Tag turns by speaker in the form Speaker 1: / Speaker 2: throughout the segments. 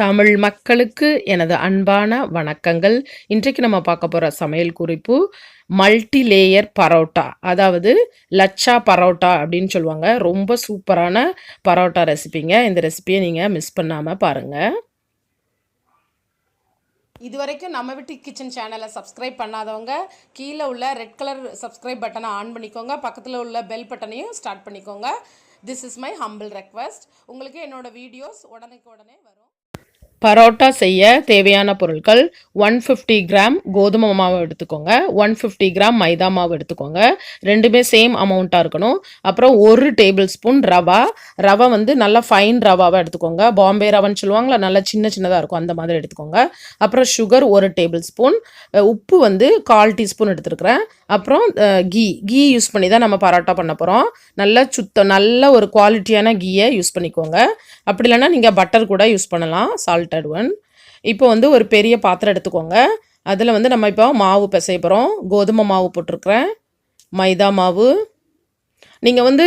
Speaker 1: தமிழ் மக்களுக்கு எனது அன்பான வணக்கங்கள். இன்றைக்கு நம்ம பார்க்க போகிற சமையல் குறிப்பு மல்டி லேயர் பரோட்டா, அதாவது லச்சா பரோட்டா அப்படின்னு சொல்லுவாங்க. ரொம்ப சூப்பரான பரோட்டா ரெசிபிங்க. இந்த ரெசிபியை நீங்கள் மிஸ் பண்ணாமல் பாருங்கள். இது வரைக்கும் நம்ம வீட்டு கிச்சன் சேனலை சப்ஸ்கிரைப் பண்ணாதவங்க கீழே உள்ள ரெட் கலர் சப்ஸ்கிரைப் பட்டனை ஆன் பண்ணிக்கோங்க. பக்கத்தில் உள்ள பெல் பட்டனையும் ஸ்டார்ட் பண்ணிக்கோங்க. This is my humble request. உங்களுக்கு என்னோட வீடியோஸ் உடனே வரும். பரோட்டா செய்ய தேவையான பொருட்கள் 150 கிராம் கோதுமை மாவு எடுத்துக்கோங்க, 150 கிராம் மைதா மாவு எடுத்துக்கோங்க. ரெண்டுமே சேம் அமௌண்ட்டாக இருக்கணும். அப்புறம் 1 டேபிள் ஸ்பூன் ரவை வந்து நல்லா ஃபைன் ரவாவை எடுத்துக்கோங்க. பாம்பே ரவைன்னு சொல்லுவாங்களா, நல்லா சின்ன சின்னதாக இருக்கும், அந்த மாதிரி எடுத்துக்கோங்க. அப்புறம் சுகர் 1 டேபிள் ஸ்பூன், உப்பு வந்து 1/4 டீஸ்பூன் எடுத்துருக்குறேன். அப்புறம் கீ யூஸ் பண்ணி தான் நம்ம பரோட்டா பண்ண போகிறோம். நல்ல ஒரு குவாலிட்டியான கீயை யூஸ் பண்ணிக்கோங்க. அப்படி இல்லைன்னா நீங்கள் பட்டர் கூட யூஸ் பண்ணலாம், சால்டட் ஒன். இப்போ வந்து ஒரு பெரிய பாத்திரம் எடுத்துக்கோங்க. அதில் வந்து நம்ம இப்போ மாவு பிசைய போகிறோம். கோதுமை மாவு போட்டிருக்கிறேன், மைதா மாவு. நீங்கள் வந்து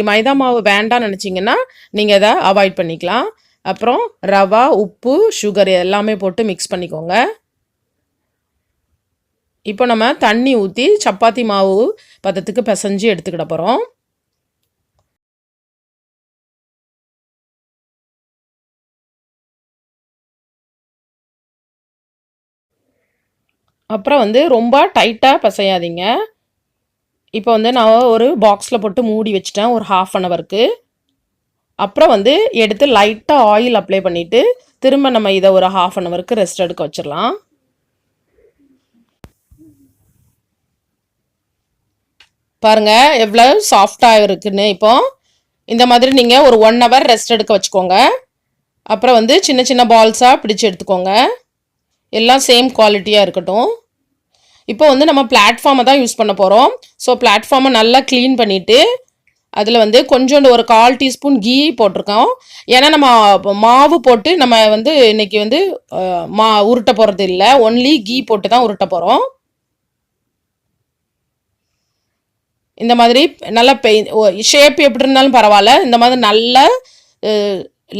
Speaker 1: மைதா மாவு வேண்டாம்னு நினச்சிங்கன்னா நீங்கள் அதை அவாய்ட் பண்ணிக்கலாம். அப்புறம் ரவா, உப்பு, சுகர் எல்லாமே போட்டு மிக்ஸ் பண்ணிக்கோங்க. இப்போ நம்ம தண்ணி ஊற்றி சப்பாத்தி மாவு பதத்துக்கு பிசைஞ்சு எடுத்துக்கிட போகிறோம். அப்புறம் வந்து ரொம்ப டைட்டாக பிசையாதீங்க. இப்போ வந்து நான் ஒரு பாக்ஸில் போட்டு மூடி வச்சிட்டேன் ஒரு 1/2 ஹவருக்கு. அப்புறம் வந்து எடுத்து லைட்டாக ஆயில் அப்ளை பண்ணிவிட்டு திரும்ப நம்ம இதை ஒரு 1/2 ஹவருக்கு ரெஸ்ட் எடுக்க வச்சிடலாம். பாருங்கள் எவ்வளோ சாஃப்டாக இருக்குன்னு. இப்போ இந்த மாதிரி நீங்கள் ஒரு 1 ஹவர் ரெஸ்ட் எடுக்க வச்சுக்கோங்க. அப்புறம் வந்து சின்ன சின்ன பால்ஸாக பிடிச்சி எடுத்துக்கோங்க. எல்லாம் சேம் குவாலிட்டியாக இருக்கட்டும். இப்போ வந்து நம்ம பிளாட்ஃபார்மை தான் யூஸ் பண்ண போகிறோம். ஸோ பிளாட்ஃபார்மை நல்லா க்ளீன் பண்ணிவிட்டு அதில் வந்து கொஞ்சோண்டு ஒரு 1/4 டீஸ்பூன் கீ போட்டிருக்கோம். ஏன்னா நம்ம மாவு போட்டு நம்ம வந்து இன்றைக்கி வந்து உருட்ட போகிறது இல்லை, ஒன்லி கீ போட்டு தான் உருட்ட போகிறோம். இந்த மாதிரி நல்லா ஷேப் எப்படி இருந்தாலும் பரவாயில்ல, இந்த மாதிரி நல்ல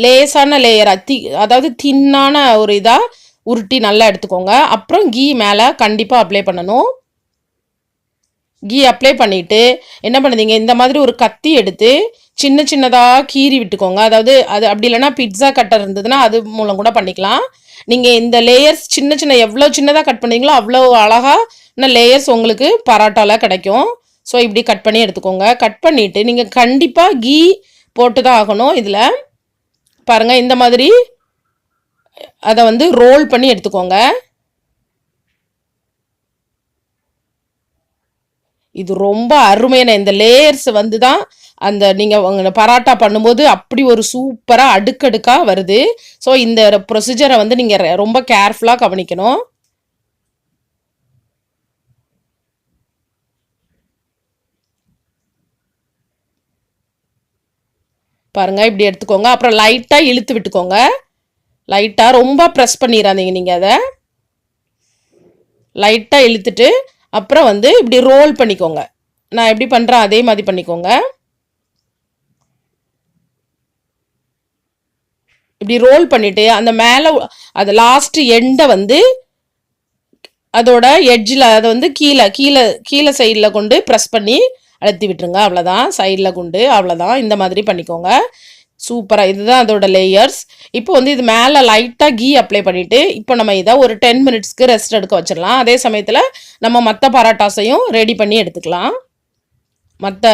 Speaker 1: லேசான லேயராக அதாவது தின்னான ஒரு இதாக உருட்டி நல்லா எடுத்துக்கோங்க. அப்புறம் கீ மேலே கண்டிப்பாக அப்ளை பண்ணணும். கீ அப்ளை பண்ணிவிட்டு என்ன பண்ணுறீங்க, இந்த மாதிரி ஒரு கத்தி எடுத்து சின்ன சின்னதாக கீறி விட்டுக்கோங்க. அதாவது அது அப்படி இல்லைனா பிட்ஸா கட்டர் இருந்ததுன்னா அது மூலம் கூட பண்ணிக்கலாம். நீங்கள் இந்த லேயர்ஸ் சின்ன சின்ன எவ்வளோ சின்னதாக கட் பண்ணுறீங்களோ அவ்வளோ அழகான லேயர்ஸ் உங்களுக்கு பரோட்டாவில் கிடைக்கும். ஸோ இப்படி கட் பண்ணி எடுத்துக்கோங்க. கட் பண்ணிவிட்டு நீங்கள் கண்டிப்பாக கீ போட்டு தான் ஆகணும். இதில் பாருங்கள், இந்த மாதிரி அதை வந்து ரோல் பண்ணி எடுத்துக்கோங்க. இது ரொம்ப அருமையான இந்த லேயர்ஸ் வந்து தான் அந்த நீங்கள் பரோட்டா பண்ணும்போது அப்படி ஒரு சூப்பராக அடுக்கடுக்காக வருது. ஸோ இந்த ப்ரொசீஜரை வந்து நீங்கள் ரொம்ப கேர்ஃபுல்லாக கவனிக்கணும். பாருங்கள், இப்படி எடுத்துக்கோங்க. அப்புறம் லைட்டாக இழுத்து விட்டுக்கோங்க. லைட்டாக ரொம்ப ப்ரெஸ் பண்ணிடாதீங்க. நீங்கள் அதை லைட்டாக இழுத்துட்டு அப்புறம் வந்து இப்படி ரோல் பண்ணிக்கோங்க. நான் எப்படி பண்ணுறேன் அதே மாதிரி பண்ணிக்கோங்க. இப்படி ரோல் பண்ணிவிட்டு அந்த மேலே அது லாஸ்ட்டு எண்டை வந்து அதோட எட்ஜில் அதை வந்து கீழே சைடில் கொண்டு ப்ரெஸ் பண்ணி அழுத்தி விட்டுருங்க. அவ்வளோதான், சைடில் கொண்டு அவ்வளோதான். இந்த மாதிரி பண்ணிக்கோங்க. சூப்பராக, இதுதான் அதோட லேயர்ஸ். இப்போ வந்து இது மேலே லைட்டாக கீ அப்ளை பண்ணிவிட்டு இப்போ நம்ம இதை ஒரு 10 மினிட்ஸ்க்கு ரெஸ்ட் எடுக்க வச்சிடலாம். அதே சமயத்தில் நம்ம மற்ற பரோட்டாஸையும் ரெடி பண்ணி எடுத்துக்கலாம். மற்ற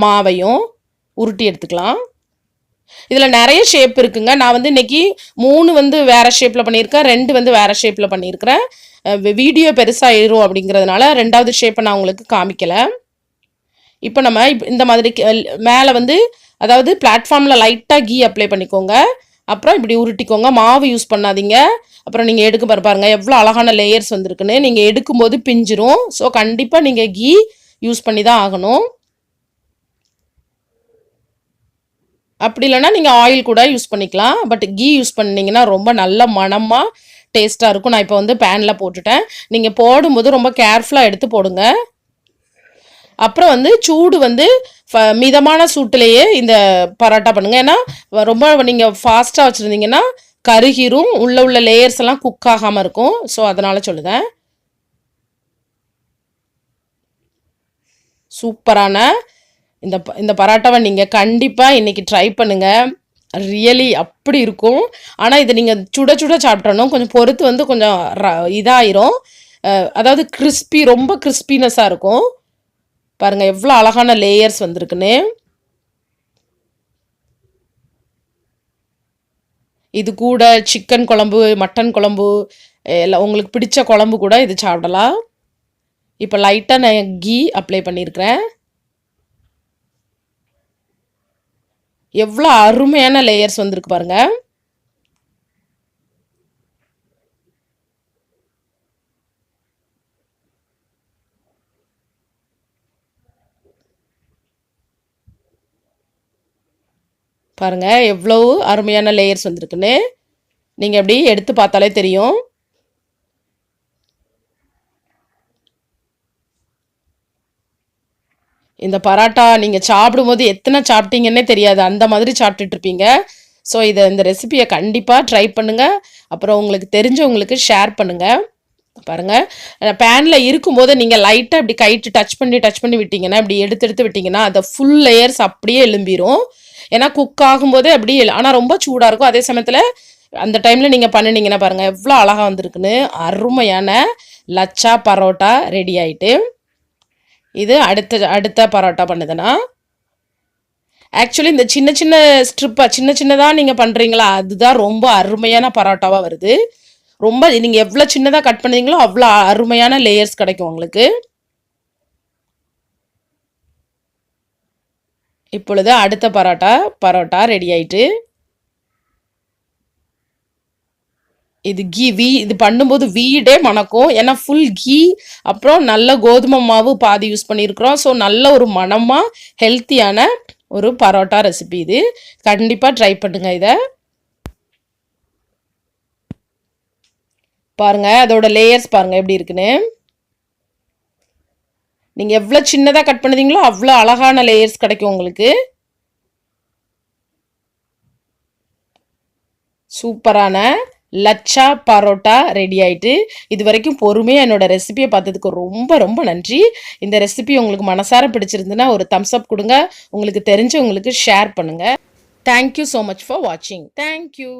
Speaker 1: மாவையும் உருட்டி எடுத்துக்கலாம். இதில் நிறைய ஷேப் இருக்குங்க. நான் வந்து இன்றைக்கி 3 வந்து வேறு ஷேப்பில் பண்ணியிருக்கேன், 2 வந்து வேறு ஷேப்பில் பண்ணியிருக்கிறேன். வீடியோ பெருசாகிடும் அப்படிங்கிறதுனால 2வது ஷேப்பை நான் உங்களுக்கு காமிக்கலை. இப்போ நம்ம இந்த மாதிரி மேலே வந்து அதாவது பிளாட்ஃபார்மில் லைட்டாக கீ அப்ளை பண்ணிக்கோங்க. அப்புறம் இப்படி உருட்டிக்கோங்க. மாவு யூஸ் பண்ணாதீங்க. அப்புறம் நீங்கள் எடுக்க பாருங்க எவ்வளோ அழகான லேயர்ஸ் வந்துருக்குன்னு. நீங்கள் எடுக்கும்போது பிஞ்சிரும். ஸோ கண்டிப்பாக நீங்கள் கீ யூஸ் பண்ணி தான் ஆகணும். அப்படி இல்லைன்னா நீங்கள் ஆயில் கூட யூஸ் பண்ணிக்கலாம். பட் கீ யூஸ் பண்ணிங்கன்னா ரொம்ப நல்ல மணமாக டேஸ்ட்டாக இருக்கும். நான் இப்போ வந்து பேனில் போட்டுட்டேன். நீங்கள் போடும்போது ரொம்ப கேர்ஃபுல்லாக எடுத்து போடுங்க. அப்புறம் வந்து சூடு வந்து மிதமான சூட்டிலேயே இந்த பரோட்டா பண்ணுங்கள். ஏன்னா ரொம்ப நீங்கள் ஃபாஸ்ட்டாக வச்சுருந்தீங்கன்னா கருகிரும், உள்ள லேயர்ஸ் எல்லாம் குக் ஆகாமல் இருக்கும். ஸோ அதனால் சொல்லுதேன். சூப்பரான இந்த பராட்டாவை நீங்கள் கண்டிப்பாக இன்றைக்கி ட்ரை பண்ணுங்கள். ரியலி அப்படி இருக்கும். ஆனால் இதை நீங்கள் சுட சுட சாப்பிட்டணும். கொஞ்சம் பொறுத்து வந்து கொஞ்சம் இதாயிரும். அதாவது கிறிஸ்பி, ரொம்ப கிறிஸ்பினஸாக இருக்கும். பாருங்கள் எவ்வளோ அழகான லேயர்ஸ் வந்திருக்குன்னு. இது கூட சிக்கன் குழம்பு, மட்டன் குழம்பு, எல்லாம் உங்களுக்கு பிடிச்ச குழம்பு கூட இது சாப்பிடலாம். இப்போ லைட்டாக நான் கீ அப்ளை பண்ணியிருக்கிறேன். எவ்வளோ அருமையான லேயர்ஸ் வந்திருக்கு பாருங்க. பாருங்க எவ்வளோ அருமையான லேயர்ஸ் வந்திருக்குன்னு. நீங்கள் அப்படி எடுத்து பார்த்தாலே தெரியும். இந்த பராட்டா நீங்கள் சாப்பிடும்போது எத்தனை சாப்பிட்டீங்கன்னே தெரியாது, அந்த மாதிரி சாப்பிட்டுட்டு இருப்பீங்க. ஸோ இந்த ரெசிபியை கண்டிப்பாக ட்ரை பண்ணுங்கள். அப்புறம் உங்களுக்கு தெரிஞ்சவங்களுக்கு ஷேர் பண்ணுங்கள். பாருங்கள், பேனில் இருக்கும்போது நீங்கள் லைட்டாக இப்படி கைட்டு டச் பண்ணி விட்டிங்கன்னா, இப்படி எடுத்து விட்டிங்கன்னா அதை ஃபுல் லேயர்ஸ் அப்படியே எழும்பிடும். ஏன்னா குக் ஆகும்போதே அப்படி ஆனால் ரொம்ப சூடாக இருக்கும். அதே சமயத்தில் அந்த டைமில் நீங்கள் பண்ணினீங்கன்னா பாருங்கள் எவ்வளோ அழகாக வந்திருக்குன்னு. அருமையான லச்சா பரோட்டா ரெடி ஆகிட்டு. இது அடுத்த பரோட்டா பண்ணுதுன்னா, ஆக்சுவலி இந்த சின்ன சின்ன ஸ்ட்ரிப்பாக சின்னதாக நீங்கள் பண்ணுறீங்களா, அதுதான் ரொம்ப அருமையான பரோட்டாவாக வருது. ரொம்ப நீங்கள் எவ்வளோ சின்னதாக கட் பண்ணுறீங்களோ அவ்வளோ அருமையான லேயர்ஸ் கிடைக்கும் உங்களுக்கு. இப்பொழுது அடுத்த பரோட்டா ரெடி ஆயிட்டு. இது இது பண்ணும்போது வீடே மணக்கும். ஏன்னா ஃபுல் கீ, அப்புறம் நல்ல கோதுமை மாவு பாதி யூஸ் பண்ணியிருக்கிறோம். ஸோ நல்ல ஒரு மணமாக ஹெல்த்தியான ஒரு பரோட்டா ரெசிபி இது. கண்டிப்பாக ட்ரை பண்ணுங்கள் இதை. பாருங்கள் அதோட லேயர்ஸ் பாருங்கள் எப்படி இருக்குன்னு. நீங்கள் எவ்வளோ சின்னதாக கட் பண்ணுறீங்களோ அவ்வளோ அழகான லேயர்ஸ் கிடைக்கும் உங்களுக்கு. சூப்பரான லச்சா பரோட்டா ரெடி ஆயிட்டு. இது வரைக்கும் பொறுமையாக என்னோட ரெசிபியை பார்த்ததுக்கு ரொம்ப ரொம்ப நன்றி. இந்த ரெசிபி உங்களுக்கு மனசார பிடிச்சிருந்துன்னா ஒரு தம்ஸ் அப் கொடுங்க. உங்களுக்கு தெரிஞ்சவங்களுக்கு ஷேர் பண்ணுங்கள். தேங்க்யூ ஸோ மச் ஃபார் வாட்சிங். தேங்க்யூ.